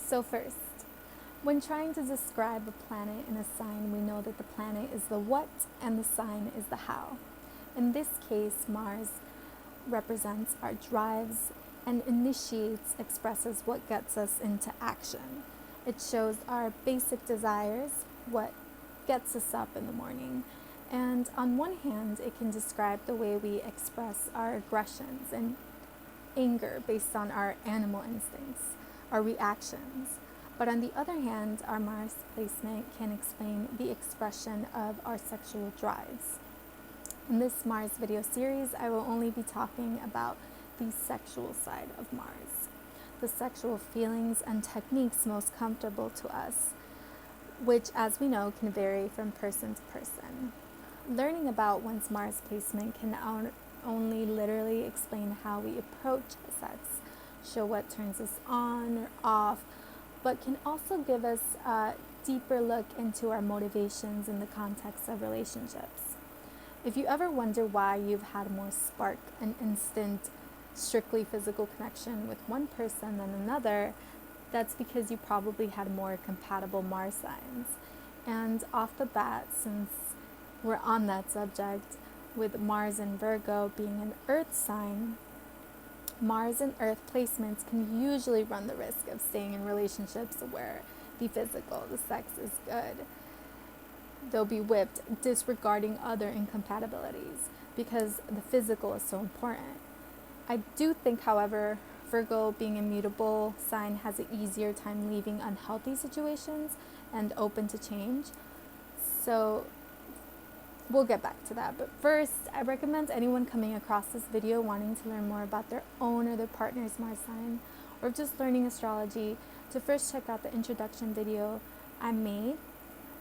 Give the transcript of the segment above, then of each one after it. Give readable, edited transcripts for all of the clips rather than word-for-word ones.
So first, when trying to describe a planet in a sign, we know that the planet is the what and the sign is the how. In this case, Mars represents our drives and initiates, expresses what gets us into action. It shows our basic desires, what gets us up in the morning. And on one hand, it can describe the way we express our aggressions and anger based on our animal instincts, our reactions. But on the other hand, our Mars placement can explain the expression of our sexual drives. In this Mars video series, I will only be talking about the sexual side of Mars, the sexual feelings and techniques most comfortable to us, which, as we know, can vary from person to person. Learning about one's Mars placement can only literally explain how we approach sex, show what turns us on or off, but can also give us a deeper look into our motivations in the context of relationships. If you ever wonder why you've had more spark and instant, strictly physical connection with one person than another, that's because you probably had more compatible Mars signs. And off the bat, since we're on that subject, with Mars and Virgo being an Earth sign, Mars and Earth placements can usually run the risk of staying in relationships where the physical, the sex is good. They'll be whipped, disregarding other incompatibilities because the physical is so important. I do think, however, Virgo being a mutable sign has an easier time leaving unhealthy situations and open to change. So we'll get back to that. But first, I recommend anyone coming across this video wanting to learn more about their own or their partner's Mars sign, or just learning astrology, to first check out the introduction video I made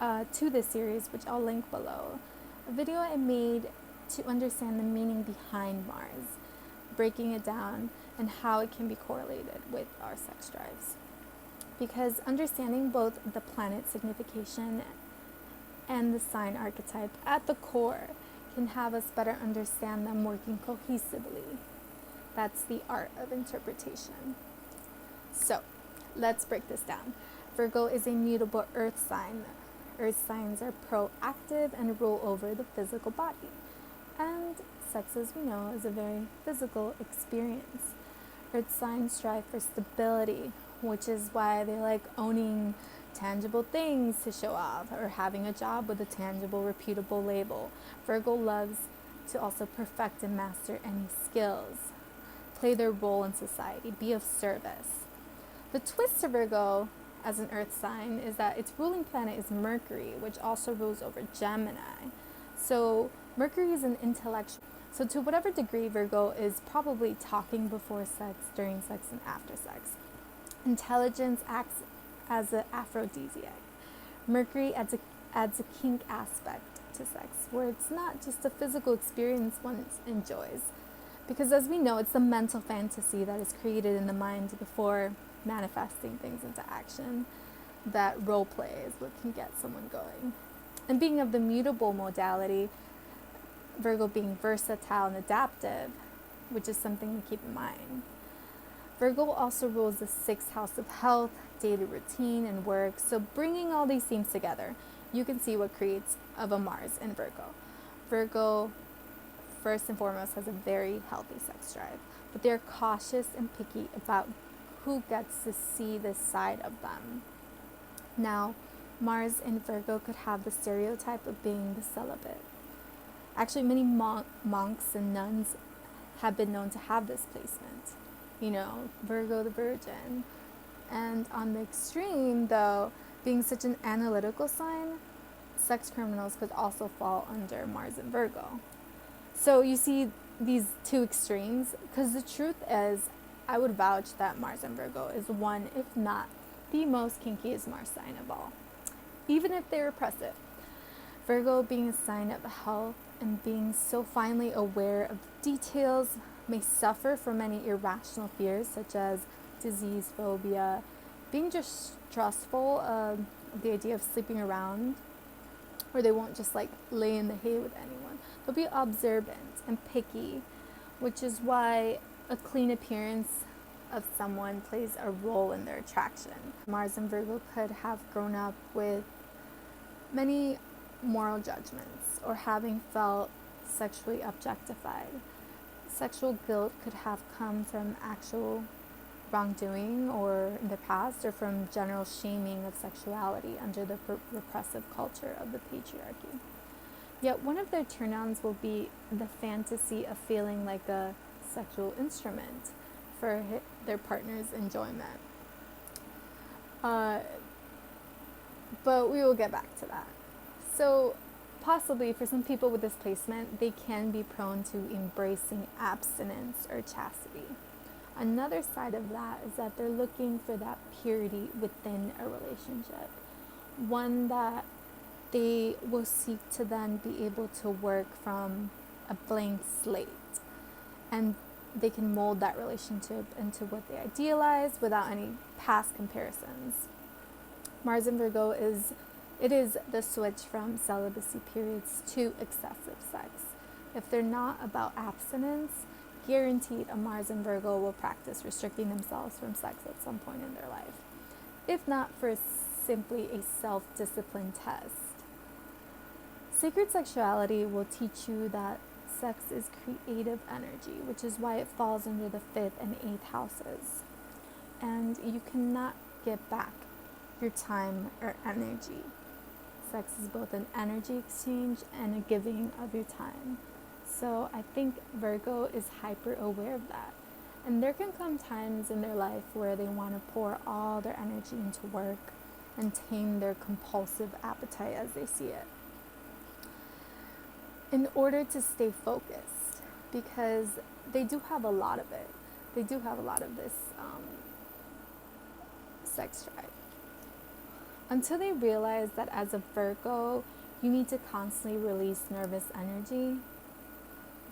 to this series, which I'll link below. A video I made to understand the meaning behind Mars, breaking it down, and how it can be correlated with our sex drives. Because understanding both the planet signification and the sign archetype at the core can have us better understand them working cohesively. That's the art of interpretation. So, let's break this down. Virgo is a mutable earth sign. Earth signs are proactive and rule over the physical body. And sex, as we know, is a very physical experience. Earth signs strive for stability, which is why they like owning tangible things to show off, or having a job with a tangible, reputable label. Virgo loves to also perfect and master any skills, play their role in society, be of service. The twist to Virgo as an earth sign is that its ruling planet is Mercury, which also rules over Gemini. So Mercury is an intellectual. So to whatever degree, Virgo is probably talking before sex, during sex, and after sex. Intelligence acts as an aphrodisiac. Mercury adds a kink aspect to sex, where it's not just a physical experience one enjoys. Because as we know, it's the mental fantasy that is created in the mind before manifesting things into action. That role play is what can get someone going. And being of the mutable modality, Virgo being versatile and adaptive, which is something to keep in mind. Virgo also rules the 6th house of health, daily routine, and work. So bringing all these themes together, you can see what creates of a Mars in Virgo. Virgo, first and foremost, has a very healthy sex drive, but they're cautious and picky about who gets to see this side of them. Now, Mars in Virgo could have the stereotype of being the celibate. Actually, many monks and nuns have been known to have this placement. You know, Virgo the Virgin. And on the extreme, though, being such an analytical sign, sex criminals could also fall under Mars and Virgo. So you see these two extremes, because the truth is, I would vouch that Mars and Virgo is one, if not the most kinkiest Mars sign of all, even if they're oppressive. Virgo being a sign of health and being so finely aware of details may suffer from many irrational fears, such as disease phobia, being just stressful of the idea of sleeping around, or they won't just like lay in the hay with anyone. They'll be observant and picky, which is why a clean appearance of someone plays a role in their attraction. Mars in Virgo could have grown up with many moral judgments or having felt sexually objectified. Sexual guilt could have come from actual wrongdoing or in the past, or from general shaming of sexuality under the repressive culture of the patriarchy. Yet one of their turn-ons will be the fantasy of feeling like a sexual instrument for their partner's enjoyment. But we will get back to that. So possibly for some people with this placement, they can be prone to embracing abstinence or chastity. Another side of that is that they're looking for that purity within a relationship, one that they will seek to then be able to work from a blank slate, and they can mold that relationship into what they idealize without any past comparisons. Mars in Virgo is the switch from celibacy periods to excessive sex. If they're not about abstinence, guaranteed a Mars in Virgo will practice restricting themselves from sex at some point in their life, if not for simply a self-discipline test. Sacred sexuality will teach you that sex is creative energy, which is why it falls under the 5th and 8th houses. And you cannot get back your time or energy. Sex is both an energy exchange and a giving of your time. So I think Virgo is hyper aware of that. And there can come times in their life where they want to pour all their energy into work and tame their compulsive appetite as they see it, in order to stay focused, because they do have a lot of it. They do have a lot of this sex drive. Until they realize that as a Virgo, you need to constantly release nervous energy,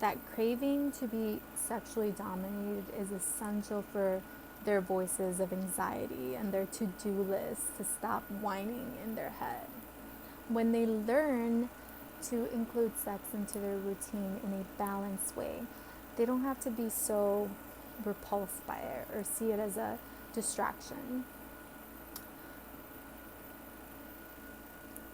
that craving to be sexually dominated is essential for their voices of anxiety and their to-do list to stop whining in their head. When they learn to include sex into their routine in a balanced way, they don't have to be so repulsed by it or see it as a distraction.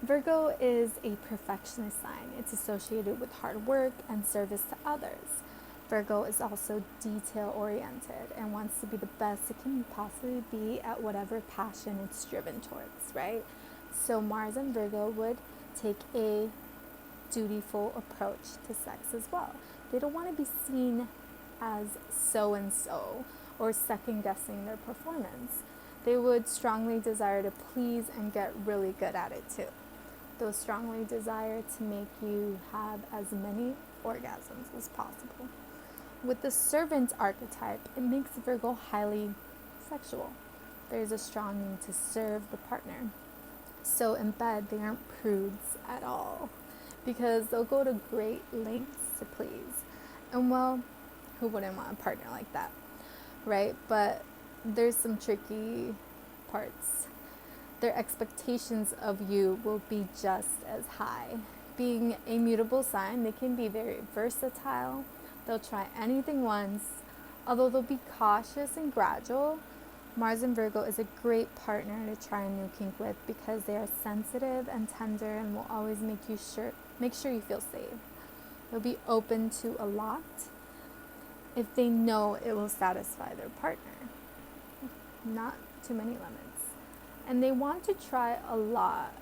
Virgo is a perfectionist sign. It's associated with hard work and service to others. Virgo is also detail-oriented and wants to be the best it can possibly be at whatever passion it's driven towards, right? So Mars and Virgo would take a dutiful approach to sex as well. They don't want to be seen as so-and-so or second-guessing their performance. They would strongly desire to please and get really good at it too. They'll strongly desire to make you have as many orgasms as possible. With the servant archetype, it makes Virgo highly sexual. There's a strong need to serve the partner. So in bed, they aren't prudes at all, because they'll go to great lengths to please. And well, who wouldn't want a partner like that, right? But there's some tricky parts. Their expectations of you will be just as high. Being a mutable sign, they can be very versatile. They'll try anything once. Although they'll be cautious and gradual, Mars in Virgo is a great partner to try a new kink with, because they are sensitive and tender and will always make sure you feel safe. They'll be open to a lot if they know it will satisfy their partner. Not too many limits. And they want to try a lot,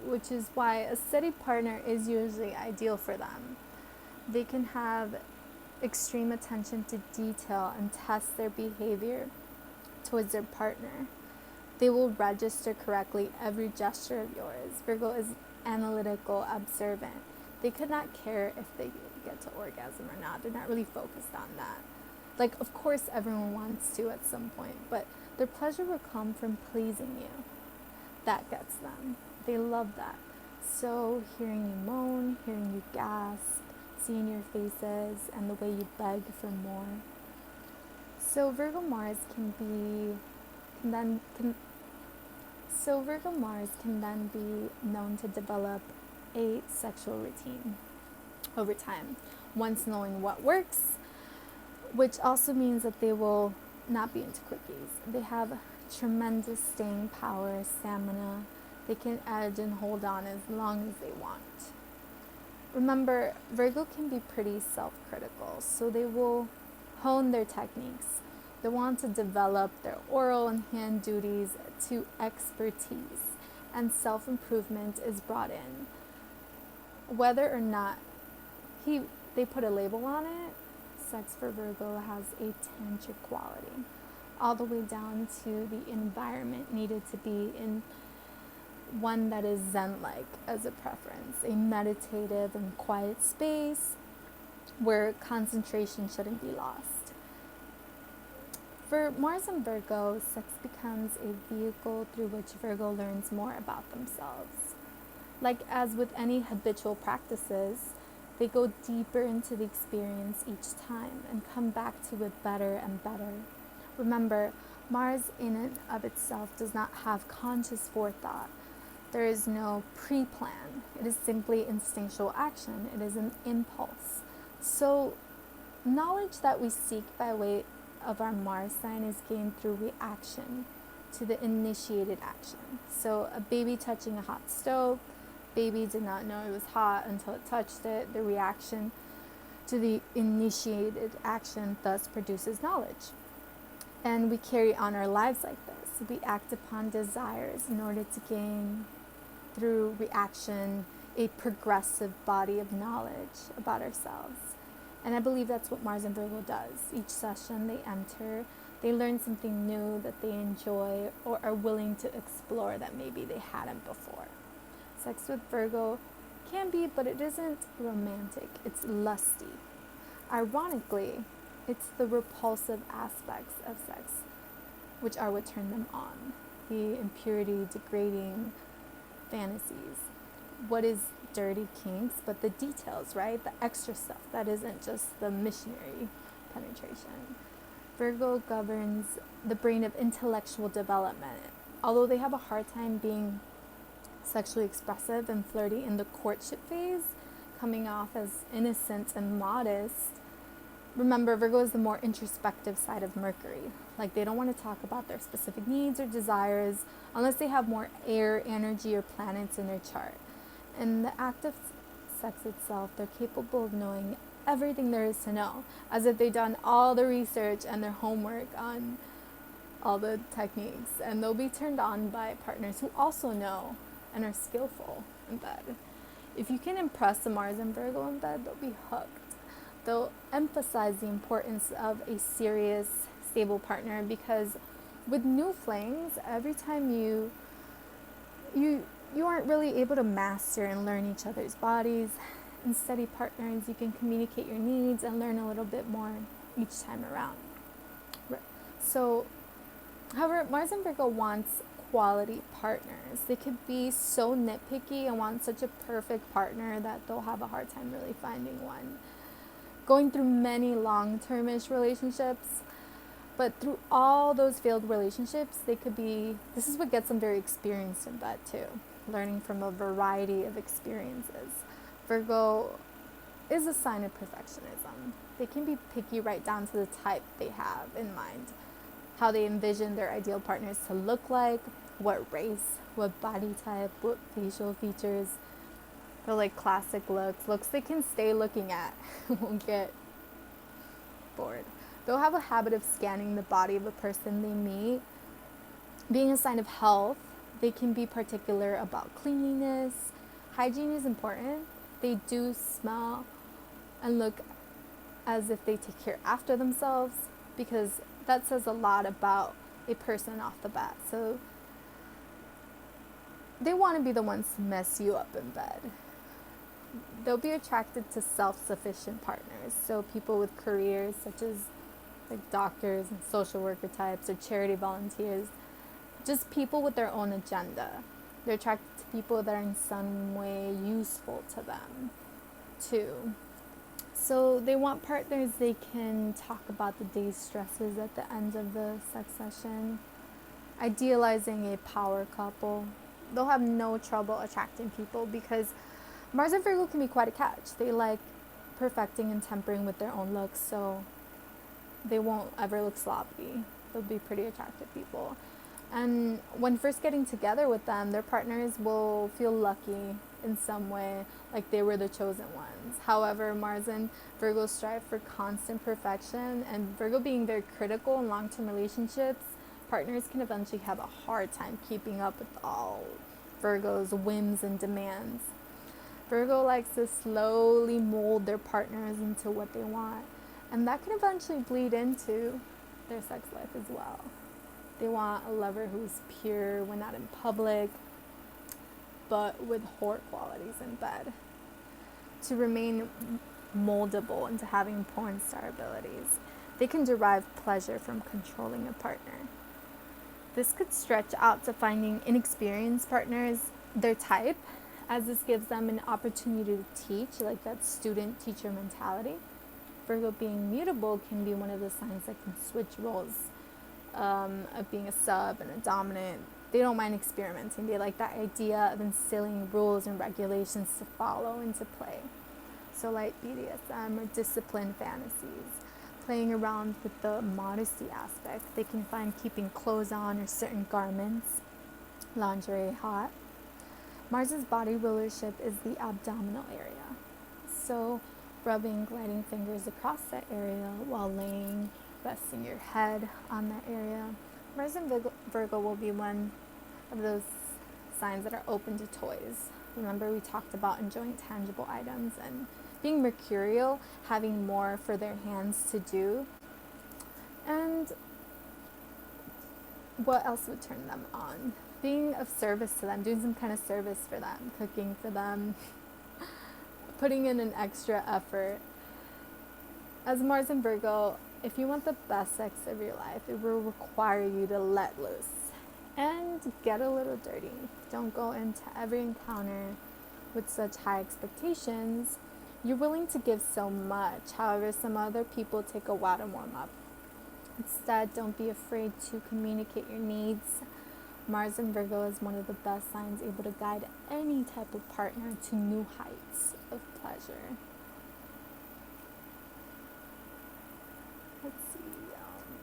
which is why a steady partner is usually ideal for them. They can have extreme attention to detail and test their behavior towards their partner. They will register correctly every gesture of yours. Virgo is analytical, observant. They could not care if they get to orgasm or not. They're not really focused on that. Like, of course, everyone wants to at some point, but their pleasure will come from pleasing you. That gets them. They love that. So hearing you moan, hearing you gasp, seeing your faces, and the way you beg for more. So Virgo Mars can then be known to develop a sexual routine over time, once knowing what works, which also means that they will not be into quickies. They have tremendous staying power, stamina. They can edge and hold on as long as they want. Remember, Virgo can be pretty self-critical, so they will hone their techniques. They want to develop their oral and hand duties to expertise, and self-improvement is brought in. Whether or not they put a label on it, sex for Virgo has a tantric quality, all the way down to the environment needed to be in one that is Zen-like as a preference, a meditative and quiet space where concentration shouldn't be lost. For Mars and Virgo, sex becomes a vehicle through which Virgo learns more about themselves. Like as with any habitual practices, they go deeper into the experience each time and come back to it better and better. Remember, Mars in and of itself does not have conscious forethought. There is no pre-plan. It is simply instinctual action. It is an impulse. So, knowledge that we seek by way of our Mars sign is gained through reaction to the initiated action. So, a baby touching a hot stove, baby did not know it was hot until it touched it. The reaction to the initiated action thus produces knowledge. And we carry on our lives like this. We act upon desires in order to gain, through reaction, a progressive body of knowledge about ourselves. And I believe that's what Mars and Virgo does. Each session they enter, they learn something new that they enjoy or are willing to explore that maybe they hadn't before. Sex with Virgo can be, but it isn't romantic. It's lusty. Ironically, it's the repulsive aspects of sex which are what turn them on. The impurity, degrading fantasies. What is dirty kinks, but the details, right? The extra stuff that isn't just the missionary penetration. Virgo governs the brain of intellectual development. Although they have a hard time being sexually expressive and flirty in the courtship phase, coming off as innocent and modest. Remember, Virgo is the more introspective side of Mercury. Like, they don't want to talk about their specific needs or desires unless they have more air, energy, or planets in their chart. In the act of sex itself, they're capable of knowing everything there is to know, as if they've done all the research and their homework on all the techniques. And they'll be turned on by partners who also know and are skillful in bed. If you can impress the Mars and Virgo in bed, they'll be hooked. They'll emphasize the importance of a serious, stable partner, because with new flings, every time you aren't really able to master and learn each other's bodies. In steady partners, you can communicate your needs and learn a little bit more each time around. So, however, Mars and Virgo wants quality partners. They could be so nitpicky and want such a perfect partner that they'll have a hard time really finding one. Going through many long-term-ish relationships, but through all those failed relationships, this is what gets them very experienced in bed too, learning from a variety of experiences. Virgo is a sign of perfectionism. They can be picky right down to the type they have in mind, how they envision their ideal partners to look like, what race, what body type, what facial features. They're like classic looks they can stay looking at, won't get bored. They'll have a habit of scanning the body of a person they meet. Being a sign of health, they can be particular about cleanliness. Hygiene is important. They do smell and look as if they take care after themselves, because that says a lot about a person off the bat. So they want to be the ones to mess you up in bed. They'll be attracted to self-sufficient partners, so people with careers such as like doctors and social worker types or charity volunteers, just people with their own agenda. They're attracted to people that are in some way useful to them too. So they want partners they can talk about the day's stresses at the end of the sex session. Idealizing a power couple. They'll have no trouble attracting people because Mars and Virgo can be quite a catch. They like perfecting and tempering with their own looks, so They won't ever look sloppy. They'll be pretty attractive people. And when first getting together with them, their partners will feel lucky in some way, like they were the chosen ones. However, Mars and Virgo strive for constant perfection, and Virgo being very critical in long-term relationships, partners can eventually have a hard time keeping up with all Virgo's whims and demands. Virgo likes to slowly mold their partners into what they want, and that can eventually bleed into their sex life as well. They want a lover who's pure when not in public, but with whore qualities in bed. To remain moldable into having porn star abilities, they can derive pleasure from controlling a partner. This could stretch out to finding inexperienced partners their type, as this gives them an opportunity to teach, like that student-teacher mentality. Virgo being mutable can be one of the signs that can switch roles of being a sub and a dominant. They don't mind experimenting. They like that idea of instilling rules and regulations to follow into play. So like BDSM or discipline fantasies, playing around with the modesty aspect. They can find keeping clothes on or certain garments, lingerie, hot. Mars's body rulership is the abdominal area. So rubbing, gliding fingers across that area while laying, resting your head on that area. Mars and Virgo will be one of those signs that are open to toys. Remember, we talked about enjoying tangible items and being mercurial, having more for their hands to do. And what else would turn them on? Being of service to them, doing some kind of service for them, cooking for them, putting in an extra effort. As Mars and Virgo, if you want the best sex of your life, it will require you to let loose and get a little dirty. Don't go into every encounter with such high expectations. You're willing to give so much. However, some other people take a while to warm up. Instead, don't be afraid to communicate your needs. Mars in Virgo is one of the best signs able to guide any type of partner to new heights of pleasure.